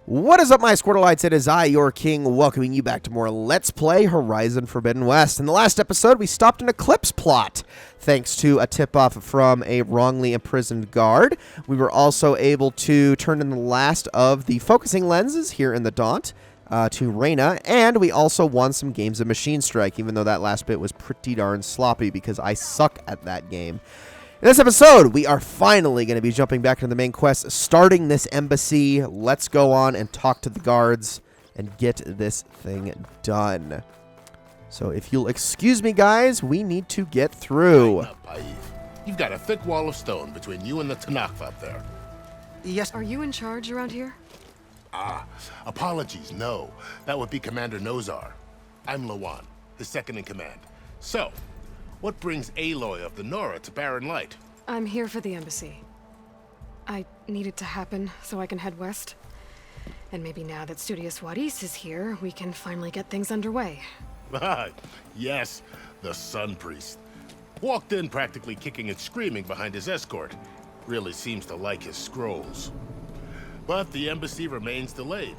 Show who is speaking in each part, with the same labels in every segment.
Speaker 1: What is up, my Squirtleites? It is I, your king, welcoming you back to more Let's Play Horizon Forbidden West. In the last episode, we stopped an eclipse plot, thanks to a tip-off from a wrongly imprisoned guard. We were also able to turn in the last of the focusing lenses here in the Daunt to Reyna, and we also won some games of Machine Strike, even though that last bit was pretty darn sloppy because I suck at that game. In this episode, we are finally going to be jumping back into the main quest, starting this embassy. Let's go on and talk to the guards and get this thing done. So if you'll excuse me, guys, we need to get through.
Speaker 2: Lighten up, Paif. You've got a thick wall of stone between you and the Tanakh up there.
Speaker 3: Yes.
Speaker 4: Are you in charge around here?
Speaker 2: Apologies, no. That would be Commander Nozar. I'm Lawan, his second in command. So, what brings Aloy of the Nora to Barren Light?
Speaker 4: I'm here for the embassy. I need it to happen so I can head west. And maybe now that Studious Wadis is here, we can finally get things underway.
Speaker 2: Yes, the Sun Priest. Walked in practically kicking and screaming behind his escort. Really seems to like his scrolls. But the embassy remains delayed.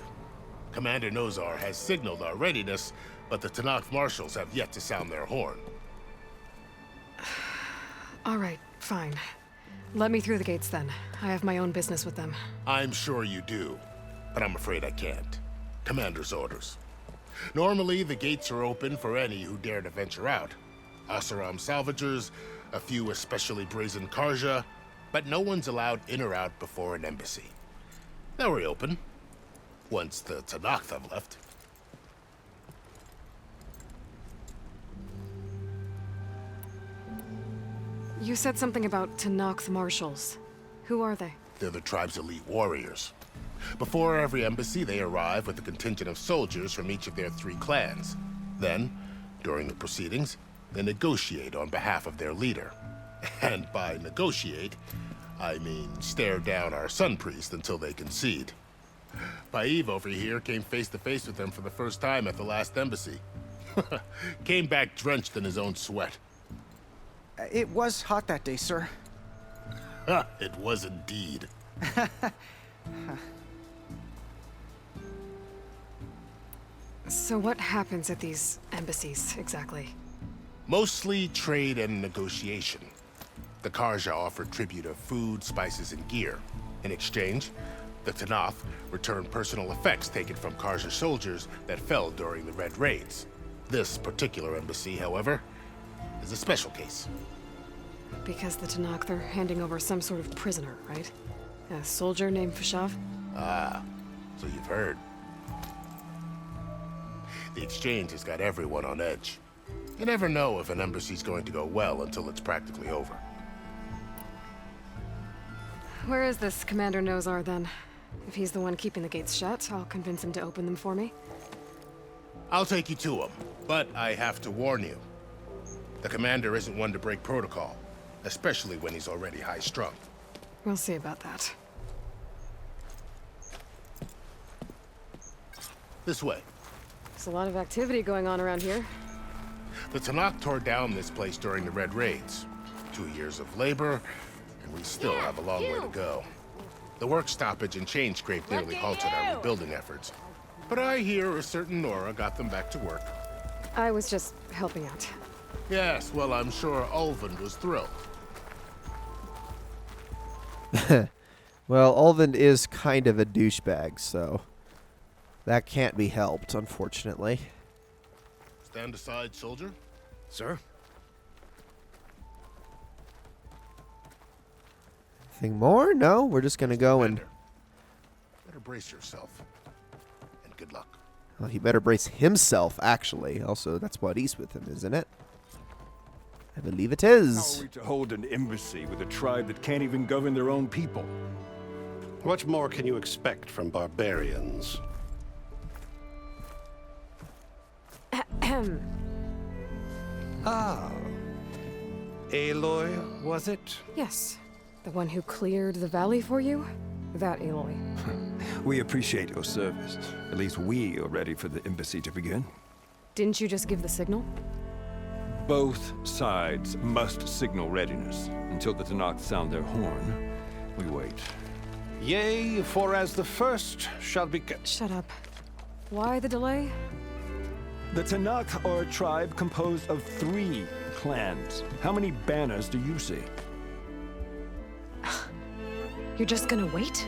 Speaker 2: Commander Nozar has signaled our readiness, but the Tanakh marshals have yet to sound their horn.
Speaker 4: All right, fine. Let me through the gates then. I have my own business with them.
Speaker 2: I'm sure you do, but I'm afraid I can't. Commander's orders. Normally, the gates are open for any who dare to venture out. Asaram salvagers, a few especially brazen Karja, but no one's allowed in or out before an embassy. They'll reopen, once the Tanakh have left.
Speaker 4: You said something about Tanakh's marshals. Who are they?
Speaker 2: They're the tribe's elite warriors. Before every embassy, they arrive with a contingent of soldiers from each of their 3 clans. Then, during the proceedings, they negotiate on behalf of their leader. And by negotiate, I mean stare down our Sun Priest until they concede. Paif over here came face to face with them for the first time at the last embassy. Came back drenched in his own sweat.
Speaker 3: It was hot that day, sir.
Speaker 2: It was indeed.
Speaker 4: So what happens at these embassies, exactly?
Speaker 2: Mostly trade and negotiation. The Karja offer tribute of food, spices, and gear. In exchange, the Tanakh return personal effects taken from Karja soldiers that fell during the Red Raids. This particular embassy, however, is a special case.
Speaker 4: Because the Tanakh, they're handing over some sort of prisoner, right? A soldier named Fashav?
Speaker 2: Ah, so you've heard. The exchange has got everyone on edge. You never know if an embassy's going to go well until it's practically over.
Speaker 4: Where is this Commander Nozar, then? If he's the one keeping the gates shut, I'll convince him to open them for me.
Speaker 2: I'll take you to him, but I have to warn you. The commander isn't one to break protocol, especially when he's already high-strung.
Speaker 4: We'll see about that.
Speaker 2: This way.
Speaker 4: There's a lot of activity going on around here.
Speaker 2: The Tanakh tore down this place during the Red Raids. 2 years of labor, and we still have a long way to go. The work stoppage and chain scrape nearly halted our rebuilding efforts. But I hear a certain Nora got them back to work.
Speaker 4: I was just helping out.
Speaker 2: Yes, well, I'm sure Ulvund was thrilled.
Speaker 1: Well, Ulvund is kind of a douchebag, so that can't be helped, unfortunately.
Speaker 2: Stand aside, soldier.
Speaker 3: Sir?
Speaker 1: Anything more? No, we're just going to go and...
Speaker 2: Commander, better brace yourself. And good luck.
Speaker 1: Well, he better brace himself, actually. Also, that's what he's with him, isn't it? I believe it
Speaker 5: How
Speaker 1: is.
Speaker 5: are we to hold an embassy with a tribe that can't even govern their own people?
Speaker 6: What more can you expect from barbarians?
Speaker 3: Ah. Aloy, was it?
Speaker 4: Yes. The one who cleared the valley for you? That Aloy.
Speaker 5: We appreciate your service. At least we are ready for the embassy to begin.
Speaker 4: Didn't you just give the signal?
Speaker 5: Both sides must signal readiness. Until the Tanakh sound their horn, we wait.
Speaker 6: Yea, for as the first shall be...
Speaker 4: Shut up. Why the delay?
Speaker 5: The Tanakh are a tribe composed of 3 clans. How many banners do you see?
Speaker 4: You're just gonna wait?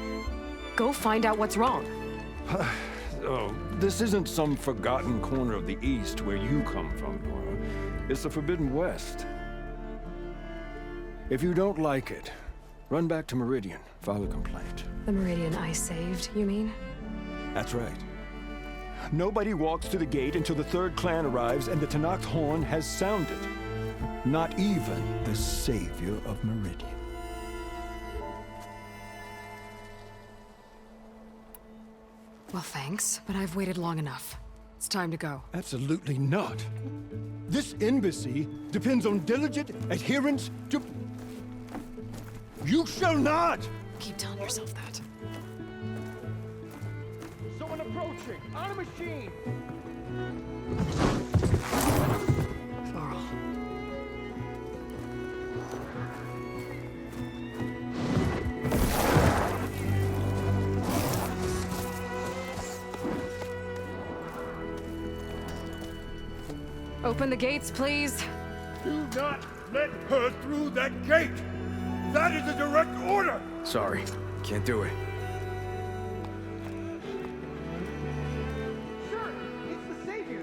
Speaker 4: Go find out what's wrong.
Speaker 5: Oh, this isn't some forgotten corner of the East where you come from, Nora. It's the Forbidden West. If you don't like it, run back to Meridian, file a complaint.
Speaker 4: The Meridian I saved, you mean?
Speaker 5: That's right. Nobody walks to the gate until the 3rd clan arrives and the Tanakh horn has sounded. Not even the savior of Meridian.
Speaker 4: Well, thanks, but I've waited long enough. It's time to go.
Speaker 5: Absolutely not. This embassy depends on diligent adherence to... You shall not!
Speaker 4: Keep telling yourself that.
Speaker 5: Someone approaching! On a machine!
Speaker 4: Varl. Open the gates, please.
Speaker 7: Do not let her through that gate! That is a direct order!
Speaker 3: Sorry, can't do it.
Speaker 7: Sir, it's the Savior!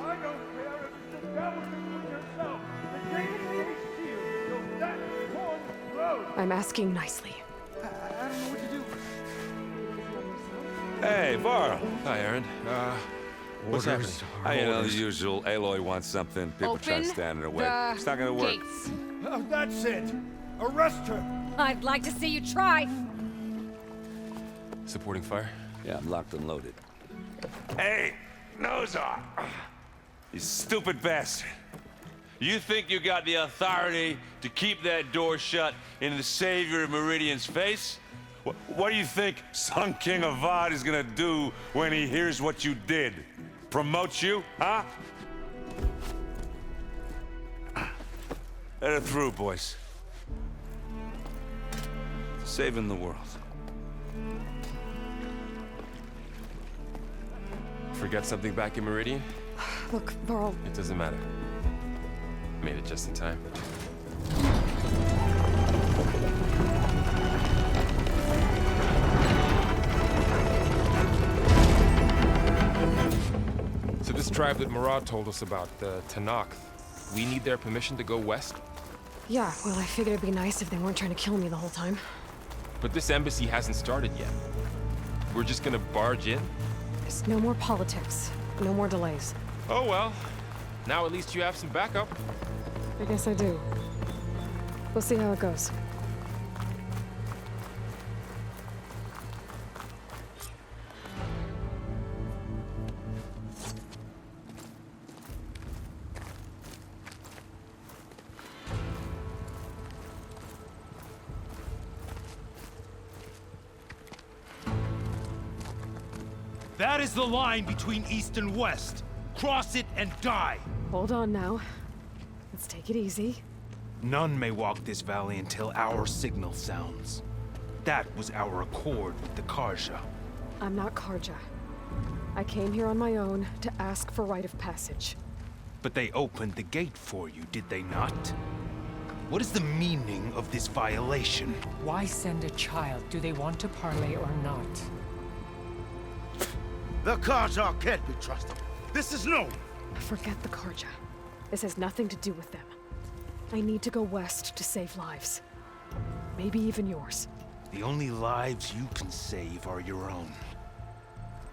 Speaker 7: I don't care if it's the devil between yourself. The gate is being sealed, so that horn blows!
Speaker 4: I'm asking nicely.
Speaker 3: I don't know what to do.
Speaker 8: Hey, Varl.
Speaker 9: Hi, Aaron. What's happening?
Speaker 8: You know, the usual. Aloy wants something. People try to stand in her way. It's not gonna work.
Speaker 10: Gates.
Speaker 7: That's it! Arrest her!
Speaker 10: I'd like to see you try.
Speaker 9: Supporting fire?
Speaker 8: Yeah, I'm locked and loaded. Hey, Nozar! You stupid bastard. You think you got the authority to keep that door shut in the savior of Meridian's face? What do you think Sun King Avad is gonna do when he hears what you did? Promote you, huh? Let her through, boys. Saving the world.
Speaker 9: Forget something back in Meridian?
Speaker 4: Look, Varl,
Speaker 9: It doesn't matter. Made it just in time. So this tribe that Murad told us about, the Tanakh, we need their permission to go west?
Speaker 4: yeah, well, I figured it'd be nice if they weren't trying to kill me the whole time.
Speaker 9: But this embassy hasn't started yet. We're just gonna barge in?
Speaker 4: There's no more politics. No more delays.
Speaker 9: Oh well. Now at least you have some backup.
Speaker 4: I guess I do. We'll see how it goes.
Speaker 7: That is the line between East and West. Cross it and die!
Speaker 4: Hold on now. Let's take it easy.
Speaker 7: None may walk this valley until our signal sounds. That was our accord with the Karja.
Speaker 4: I'm not Karja. I came here on my own to ask for rite of passage.
Speaker 7: But they opened the gate for you, did they not? What is the meaning of this violation?
Speaker 11: Why send a child? Do they want to parley or not?
Speaker 7: The Karja can't be trusted. This is known.
Speaker 4: Forget the Karja. This has nothing to do with them. I need to go west to save lives. Maybe even yours.
Speaker 7: The only lives you can save are your own.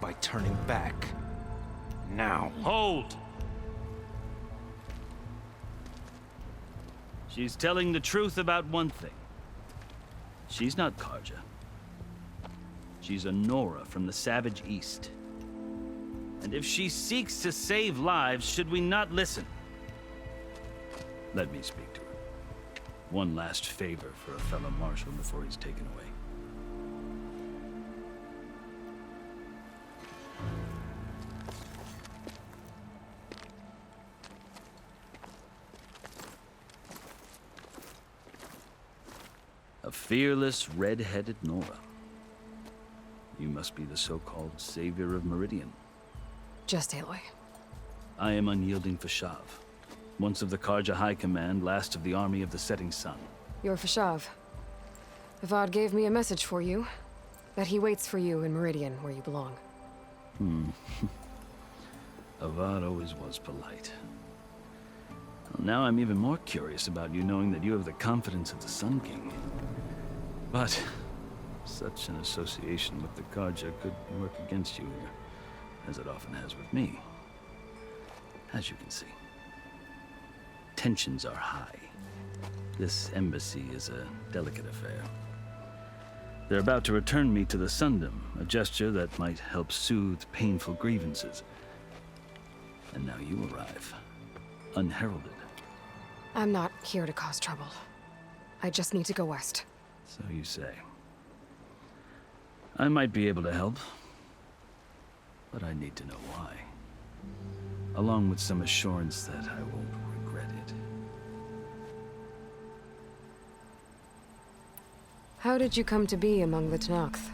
Speaker 7: By turning back. Now.
Speaker 12: Hold! She's telling the truth about one thing. She's not Karja. She's a Nora from the Savage East. And if she seeks to save lives, should we not listen? Let me speak to her. One last favor for a fellow marshal before he's taken away. A fearless, red-headed Nora. You must be the so-called savior of Meridian.
Speaker 4: Just Aloy.
Speaker 12: I am Unyielding Fashav, once of the Karja High Command, last of the army of the Setting Sun.
Speaker 4: You're Fashav. Avad gave me a message for you. That he waits for you in Meridian, where you belong.
Speaker 12: Avad always was polite. Well, now I'm even more curious about you knowing that you have the confidence of the Sun King. But such an association with the Karja could work against you here, as it often has with me. As you can see, tensions are high. This embassy is a delicate affair. They're about to return me to the Sundom, a gesture that might help soothe painful grievances. And now you arrive, unheralded.
Speaker 4: I'm not here to cause trouble. I just need to go west.
Speaker 12: So you say. I might be able to help, but I need to know why. Along with some assurance that I won't regret it.
Speaker 4: How did you come to be among the Tenakth?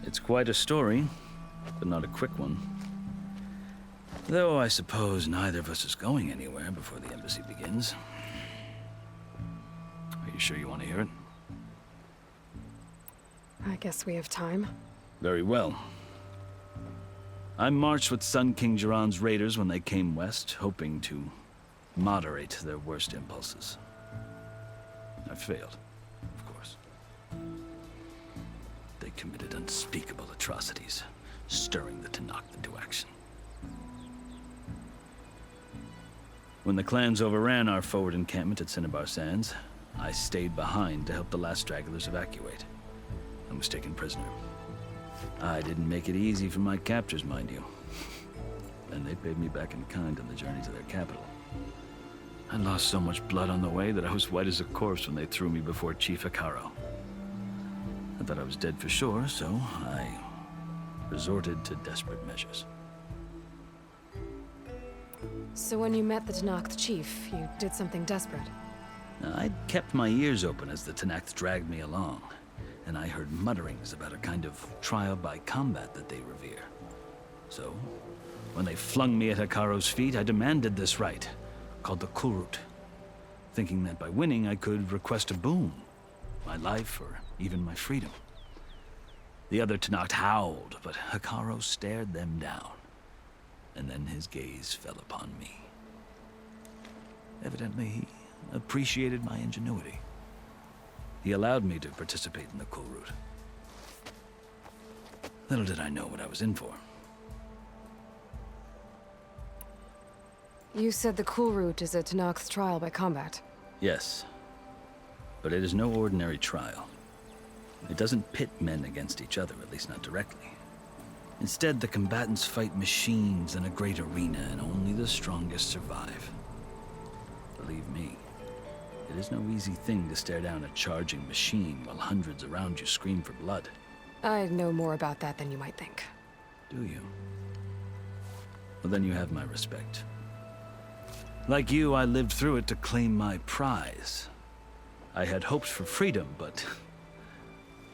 Speaker 12: It's quite a story, but not a quick one. Though I suppose neither of us is going anywhere before the embassy begins. Are you sure you want to hear it?
Speaker 4: I guess we have time.
Speaker 12: Very well. I marched with Sun King Jiran's raiders when they came west, hoping to moderate their worst impulses. I failed, of course. They committed unspeakable atrocities, stirring the Tenakth into action. When the clans overran our forward encampment at Cinnabar Sands, I stayed behind to help the last stragglers evacuate, and was taken prisoner. I didn't make it easy for my captors, mind you. And they paid me back in kind on the journey to their capital. I lost so much blood on the way that I was white as a corpse when they threw me before Chief Hekarro. I thought I was dead for sure, so I resorted to desperate measures.
Speaker 4: So when you met the Tenakth chief, you did something desperate?
Speaker 12: I'd kept my ears open as the Tenakth dragged me along, and I heard mutterings about a kind of trial by combat that they revere. So, when they flung me at Hekarro's feet, I demanded this right, called the Kulrut, thinking that by winning I could request a boon, my life or even my freedom. The other Tenakth howled, but Hekarro stared them down, and then his gaze fell upon me. Evidently, he appreciated my ingenuity. He allowed me to participate in the Kulrut. Little did I know what I was in for.
Speaker 4: You said the Kulrut is a Tenakth trial by combat.
Speaker 12: Yes, but it is no ordinary trial. It doesn't pit men against each other, at least not directly. Instead, the combatants fight machines in a great arena, and only the strongest survive. Believe me, it is no easy thing to stare down a charging machine while hundreds around you scream for blood.
Speaker 4: I know more about that than you might think.
Speaker 12: Do you? Well, then you have my respect. Like you, I lived through it to claim my prize. I had hoped for freedom, but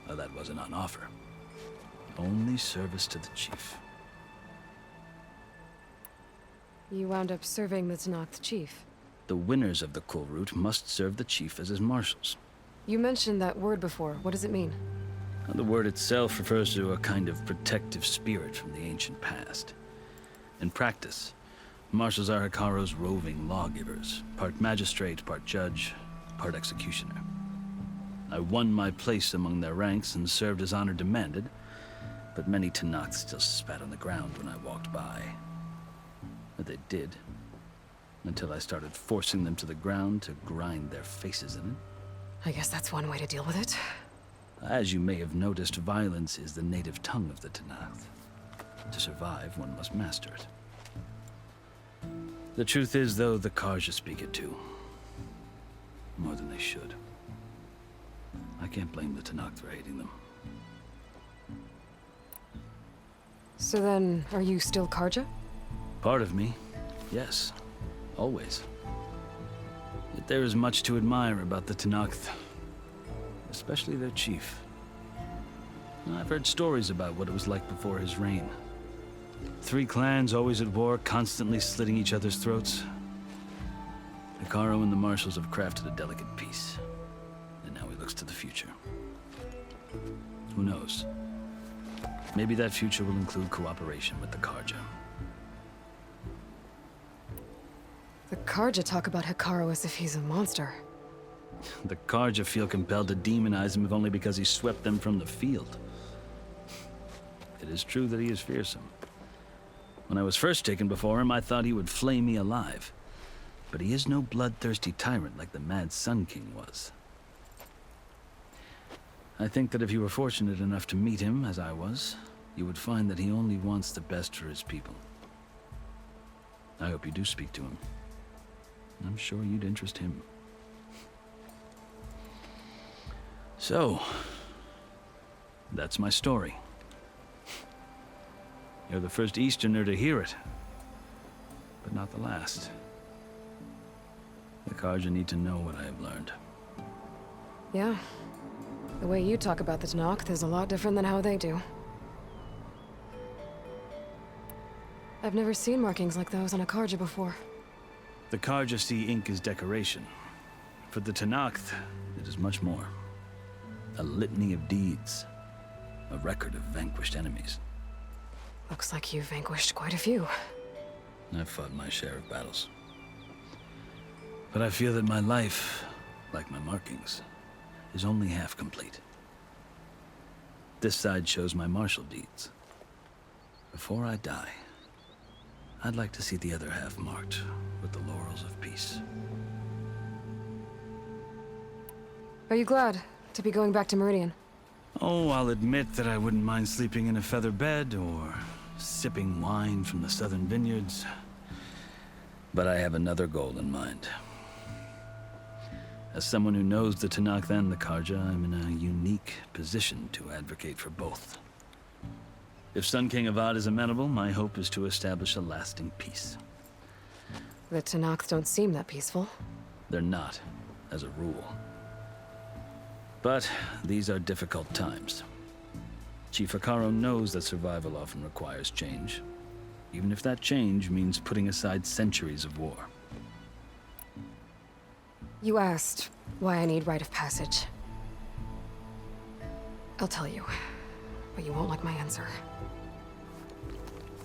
Speaker 12: well, that wasn't on offer. Only service to the chief.
Speaker 4: You wound up serving the Tenakth chief.
Speaker 12: The winners of the Kulrut must serve the chief as his marshals.
Speaker 4: You mentioned that word before. What does it mean?
Speaker 12: The word itself refers to a kind of protective spirit from the ancient past. In practice, marshals are Hekarro's roving lawgivers, part magistrate, part judge, part executioner. I won my place among their ranks and served as honor demanded, but many Tenakth still spat on the ground when I walked by. But they did, until I started forcing them to the ground to grind their faces in it.
Speaker 4: I guess that's one way to deal with it.
Speaker 12: As you may have noticed, violence is the native tongue of the Tenakth. To survive, one must master it. The truth is, though, the Karja speak it too. More than they should. I can't blame the Tenakth for hating them.
Speaker 4: So then, are you still Karja?
Speaker 12: Part of me, yes. Always. Yet there is much to admire about the Tenakth. especially their chief. I've heard stories about what it was like before his reign. 3 clans always at war, constantly slitting each other's throats. Hekarro and the Marshals have crafted a delicate peace, and now he looks to the future. Who knows? Maybe that future will include cooperation with the Carja.
Speaker 4: The Carja talk about Hekarro as if he's a monster.
Speaker 12: The Carja feel compelled to demonize him if only because he swept them from the field. It is true that he is fearsome. When I was first taken before him, I thought he would flay me alive. But he is no bloodthirsty tyrant like the Mad Sun King was. I think that if you were fortunate enough to meet him, as I was, you would find that he only wants the best for his people. I hope you do speak to him. I'm sure you'd interest him. So, that's my story. You're the first Easterner to hear it, but not the last. The Carja need to know what I have learned.
Speaker 4: Yeah. The way you talk about the Tenakth is a lot different than how they do. I've never seen markings like those on a Carja before.
Speaker 12: The Carja see ink as decoration. For the Tenakth, it is much more. A litany of deeds. A record of vanquished enemies.
Speaker 4: Looks like you've vanquished quite a few.
Speaker 12: I've fought my share of battles. But I feel that my life, like my markings, is only half complete. This side shows my martial deeds. Before I die, I'd like to see the other half marked with the laurels of peace.
Speaker 4: Are you glad to be going back to Meridian?
Speaker 12: Oh, I'll admit that I wouldn't mind sleeping in a feather bed or sipping wine from the southern vineyards. But I have another goal in mind. As someone who knows the Tenakth and the Carja, I'm in a unique position to advocate for both. If Sun King Avad is amenable, my hope is to establish a lasting peace.
Speaker 4: The Tenakth don't seem that peaceful.
Speaker 12: They're not, as a rule. But these are difficult times. Chief Hekarro knows that survival often requires change, even if that change means putting aside centuries of war.
Speaker 4: You asked why I need rite of passage. I'll tell you, but you won't like my answer.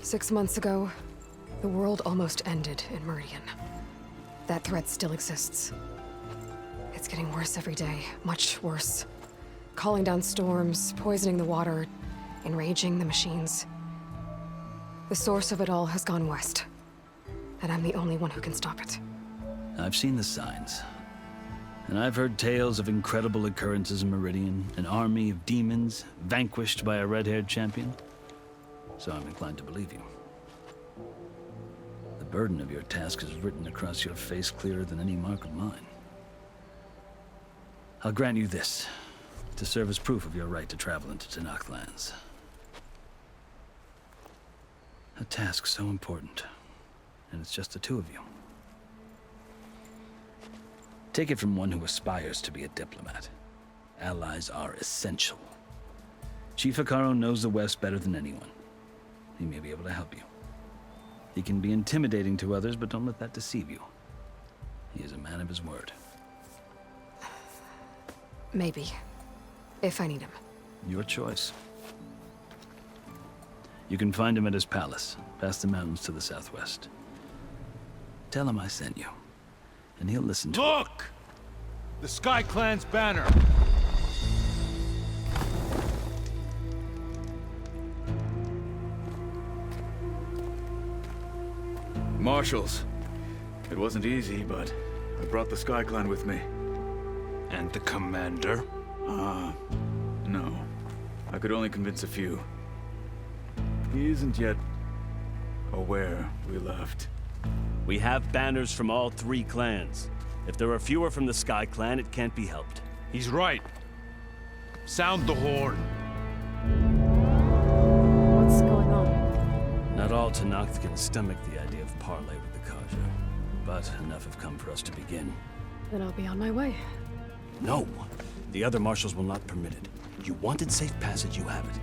Speaker 4: 6 months ago, the world almost ended in Meridian. That threat still exists. It's getting worse every day, much worse. Calling down storms, poisoning the water, enraging the machines. The source of it all has gone west, and I'm the only one who can stop it.
Speaker 12: I've seen the signs. And I've heard tales of incredible occurrences in Meridian, an army of demons vanquished by a red-haired champion. So I'm inclined to believe you. The burden of your task is written across your face clearer than any mark of mine. I'll grant you this, to serve as proof of your right to travel into Tenakth lands. A task so important, and it's just the two of you. Take it from one who aspires to be a diplomat. Allies are essential. Chief Hekarro knows the West better than anyone. He may be able to help you. He can be intimidating to others, but don't let that deceive you. He is a man of his word.
Speaker 4: Maybe. If I need him.
Speaker 12: Your choice. You can find him at his palace, past the mountains to the southwest. Tell him I sent you, and he'll listen to
Speaker 7: Look! The Sky Clan's banner!
Speaker 3: Marshals. It wasn't easy, but I brought the Sky Clan with me.
Speaker 7: And the commander?
Speaker 3: No. I could only convince a few. He isn't yet aware we left.
Speaker 10: We have banners from all 3 clans. If there are fewer from the Sky Clan, it can't be helped.
Speaker 7: He's right. Sound the horn.
Speaker 4: What's going on?
Speaker 12: Not all Tenakth can stomach the idea of parley with the Carja, but enough have come for us to begin.
Speaker 4: Then I'll be on my way.
Speaker 12: No!
Speaker 10: The other marshals will not permit it. You wanted safe passage, you have it.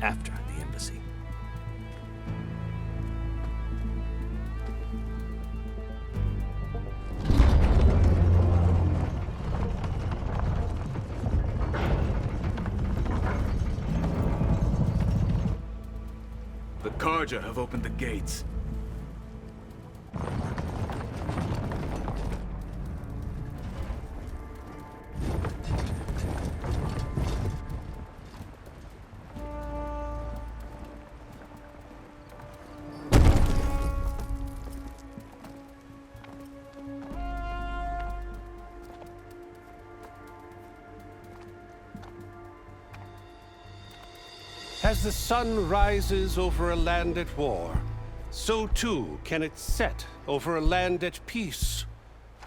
Speaker 10: After the embassy.
Speaker 3: The Karja have opened the gates.
Speaker 6: As the sun rises over a land at war, so too can it set over a land at peace.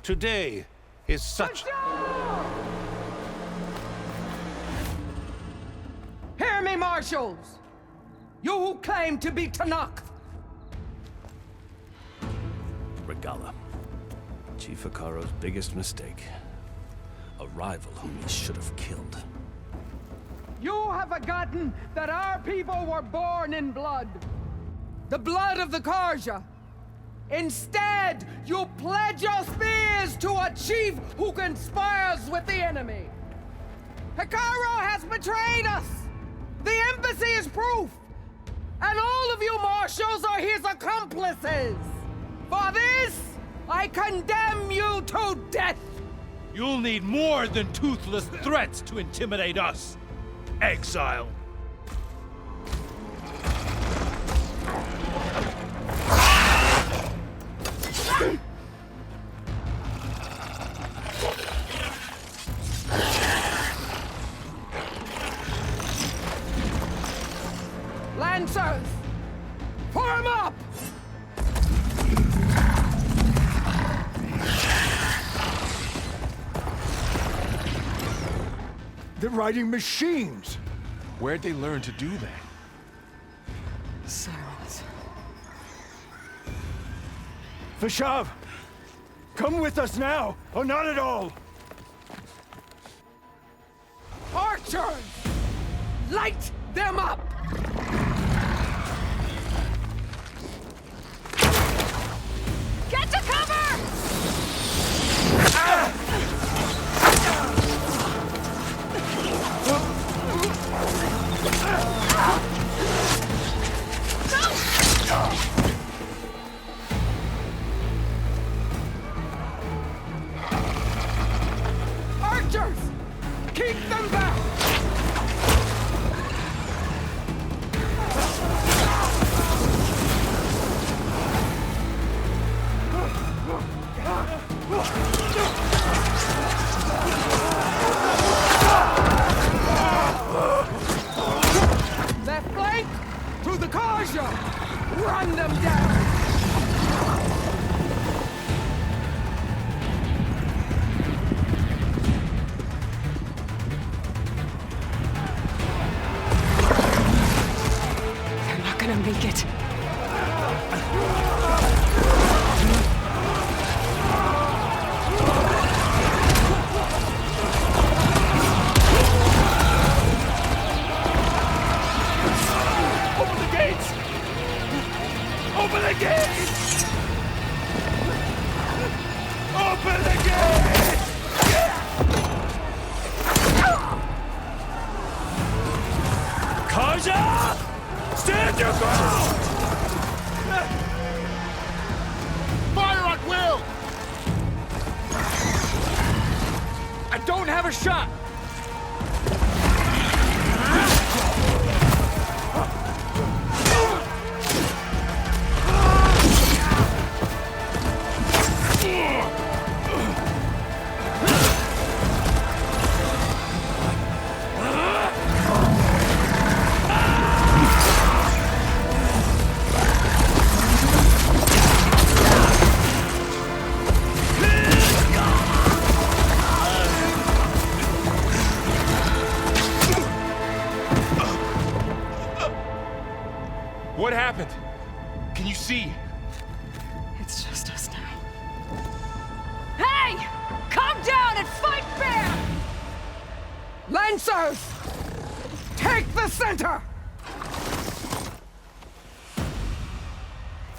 Speaker 6: Today is such...
Speaker 13: Hear me, marshals! You who claim to be Tenakth!
Speaker 10: Regalla. Chief Hekarro's biggest mistake. A rival whom he should have killed.
Speaker 13: You have forgotten that our people were born in blood. The blood of the Karja. Instead, you pledge your spears to a chief who conspires with the enemy. Hekarro has betrayed us. The embassy is proof. And all of you marshals are his accomplices. For this, I condemn you to death.
Speaker 7: You'll need more than toothless threats to intimidate us. Exile.
Speaker 13: Lancers, form up!
Speaker 5: They're riding machines!
Speaker 9: Where'd they learn to do that?
Speaker 4: Sirens.
Speaker 5: Vashav! Come with us now, or not at all!
Speaker 13: Archers! Light them up!
Speaker 4: Get to cover!
Speaker 13: Archers! Keep them back! Left flank! To the Karja! Run them down!
Speaker 4: They're not gonna make it.
Speaker 7: Open the gates! Open the gates! Open the gates!
Speaker 10: Karja! Stand your ground!
Speaker 7: Fire at will! I don't have a shot! What happened? Can you see?
Speaker 4: It's just us now. Hey! Calm down and fight fair!
Speaker 13: Lancers! Take the center!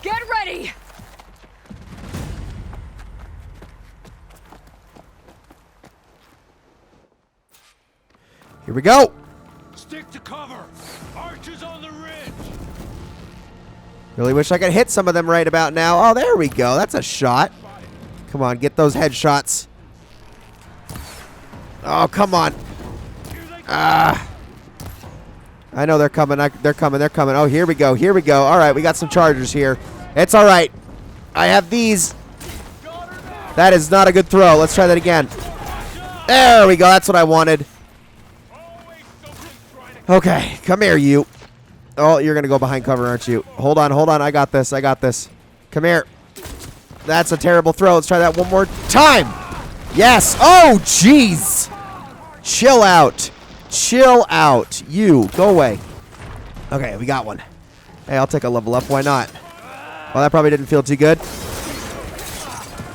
Speaker 4: Get ready!
Speaker 1: Here we go.
Speaker 8: Stick to cover. Archers on the ridge.
Speaker 1: Really wish I could hit some of them right about now. Oh, there we go. That's a shot. Come on, get those headshots. Oh, come on. Ah. I know they're coming. They're coming. They're coming. Oh, here we go. Here we go. All right, we got some chargers here. It's all right. I have these. That is not a good throw. Let's try that again. There we go. That's what I wanted. Okay, come here, you. Oh, you're going to go behind cover, aren't you? Hold on, hold on. I got this. I got this. Come here. That's a terrible throw. Let's try that one more time. Yes. Oh, jeez. Chill out. Chill out. You, go away. Okay, we got one. Hey, I'll take a level up. Why not? Well, that probably didn't feel too good.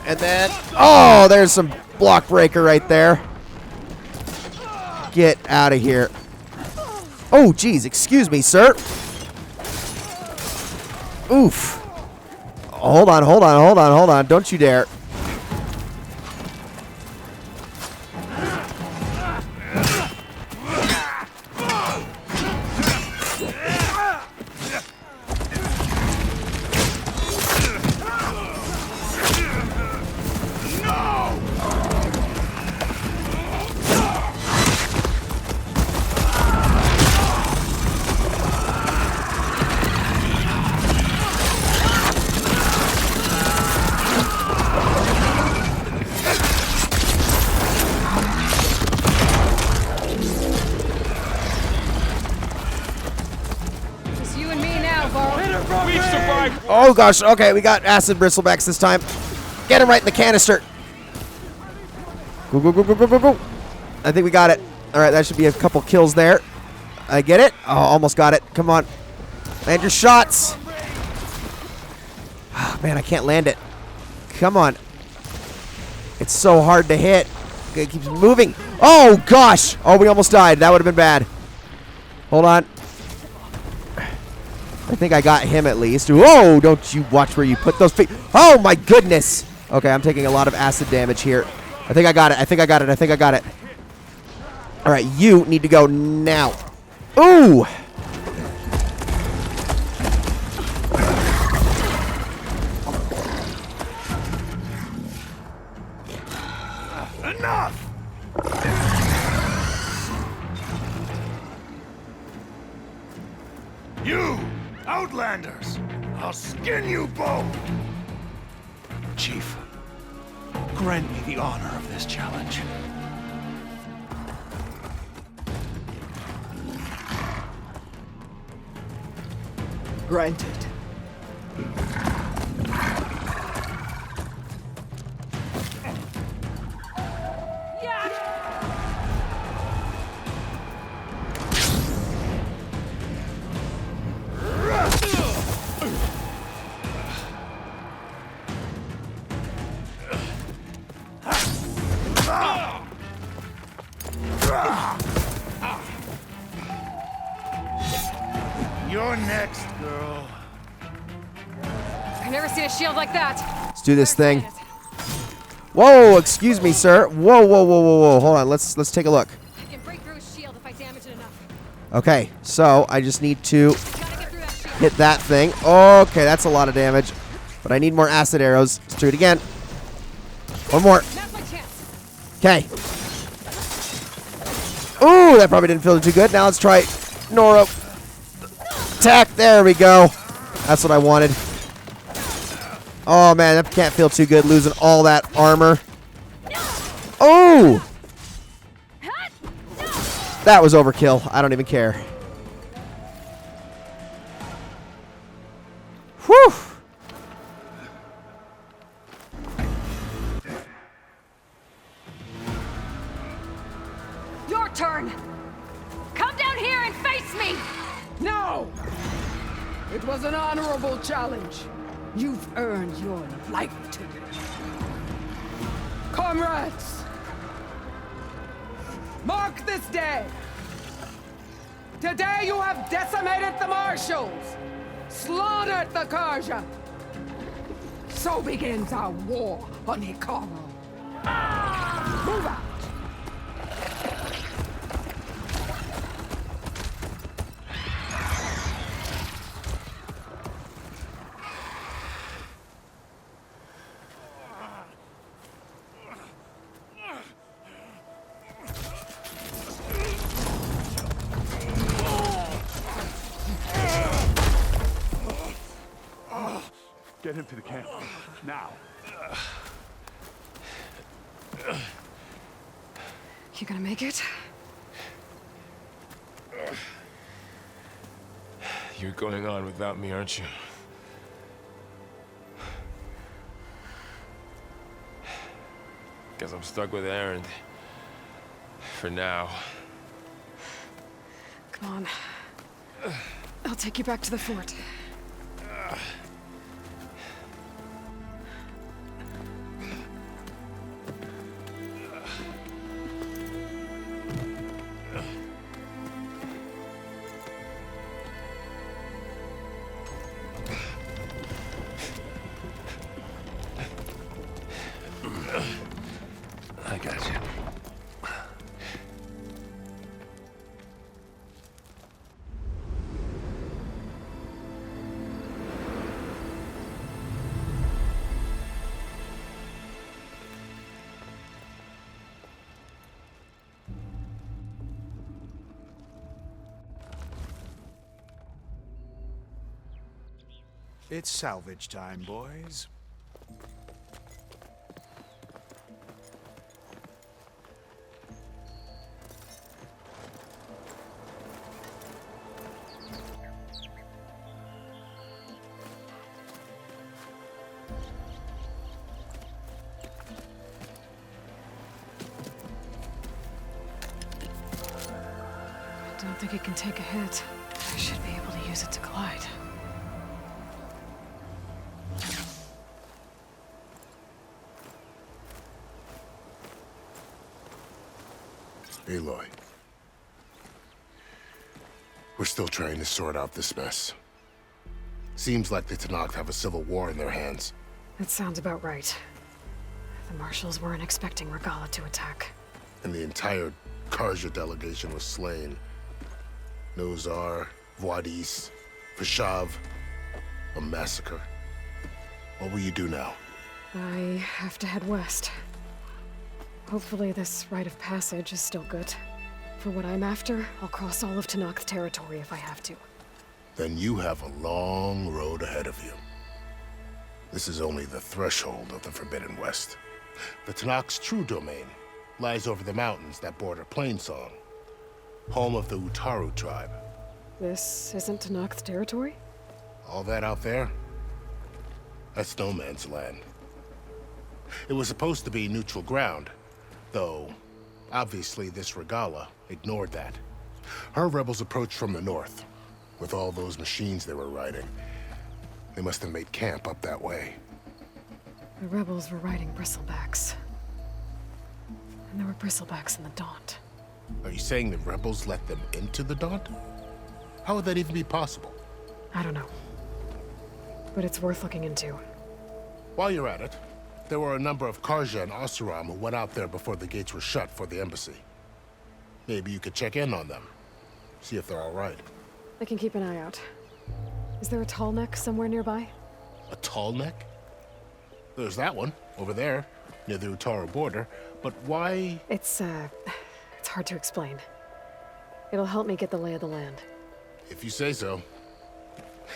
Speaker 1: And then, oh, there's some block breaker right there. Get out of here. Oh, geez. Excuse me, sir. Oof. Hold on, hold on, hold on, hold on. Don't you dare. Oh, gosh. Okay, we got acid bristlebacks this time. Get him right in the canister. Go, go, go, go, go, go, go. I think we got it. All right, that should be a couple kills there. I get it. Oh, almost got it. Come on. Land your shots. Oh, man, I can't land it. Come on. It's so hard to hit. It keeps moving. Oh, gosh. Oh, we almost died. That would have been bad. Hold on. I think I got him at least. Whoa, don't you watch where you put those feet. Oh, my goodness. Okay, I'm taking a lot of acid damage here. I think I got it. I think I got it. I think I got it. All right, you need to go now. Ooh.
Speaker 7: Enough! You! Outlanders! I'll skin you both!
Speaker 14: Chief, grant me the honor of this challenge.
Speaker 13: Granted.
Speaker 7: You're next, girl.
Speaker 4: I've never seen a shield like that.
Speaker 1: Let's do this thing. Whoa, excuse me, sir. Whoa, whoa, whoa, whoa, whoa. Hold on. Let's take a look.
Speaker 4: I can break through his shield if I damage it enough.
Speaker 1: Okay, so I just need to hit that thing. Okay, that's a lot of damage. But I need more acid arrows. Let's do it again. One more. Okay. Ooh, that probably didn't feel too good. Now let's try Nora. Attack. There we go. That's what I wanted. Oh, man, that can't feel too good losing all that armor. Oh! That was overkill. I don't even care. Whew!
Speaker 4: Your turn. Come down here and face me.
Speaker 13: No! It was an honorable challenge. You've earned your life today. Comrades! Mark this day. Today you have decimated the Marshals, slaughtered the Karja. So begins our war on Hikaru. Move out.
Speaker 14: Get him to the camp. Now.
Speaker 4: You gonna make it?
Speaker 9: You're going on without me, aren't you? Guess I'm stuck with Erend. For now.
Speaker 4: Come on. I'll take you back to the fort.
Speaker 10: I got you.
Speaker 14: It's salvage time, boys.
Speaker 4: I don't think it can take a hit. I should be able to use it to glide.
Speaker 2: Aloy. We're still trying to sort out this mess. Seems like the Tenakth have a civil war in their hands.
Speaker 4: That sounds about right. The Marshals weren't expecting Regalla to attack.
Speaker 2: And the entire Karja delegation was slain. Nozar, Vuadis, Vashav. A massacre. What will you do now?
Speaker 4: I have to head west. Hopefully this rite of passage is still good. For what I'm after, I'll cross all of Tenakth territory if I have to.
Speaker 2: Then you have a long road ahead of you. This is only the threshold of the Forbidden West. The Tenakth's true domain lies over the mountains that border Plainsong, home of the Utaru tribe.
Speaker 4: This isn't Tenakth territory?
Speaker 2: All that out there? That's no man's land. It was supposed to be neutral ground, though obviously this Regalla ignored that. Her rebels approached from the north, with all those machines they were riding. They must have made camp up that way.
Speaker 4: The rebels were riding bristlebacks. And there were bristlebacks in the Daunt.
Speaker 2: Are you saying the rebels let them into the Daunt? How would that even be possible?
Speaker 4: I don't know. But it's worth looking into.
Speaker 2: While you're at it, there were a number of Karja and Oseram who went out there before the gates were shut for the embassy. Maybe you could check in on them. See if they're all right.
Speaker 4: I can keep an eye out. Is there a tall neck somewhere nearby?
Speaker 2: A tall neck? There's that one, over there, near the Utaru border. But why?
Speaker 4: It's hard to explain. It'll help me get the lay of the land.
Speaker 2: If you say so.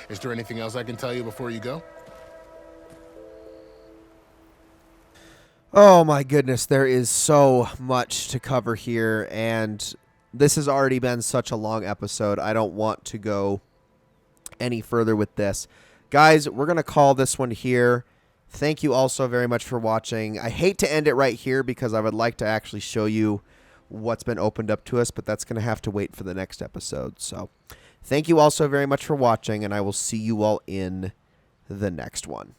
Speaker 2: Is there anything else I can tell you before you go?
Speaker 1: Oh my goodness, there is so much to cover here, and this has already been such a long episode. I don't want to go any further with this. Guys, we're going to call this one here. Thank you all so very much for watching. I hate to end it right here because I would like to actually show you what's been opened up to us, but that's going to have to wait for the next episode. So thank you all so very much for watching, and I will see you all in the next one.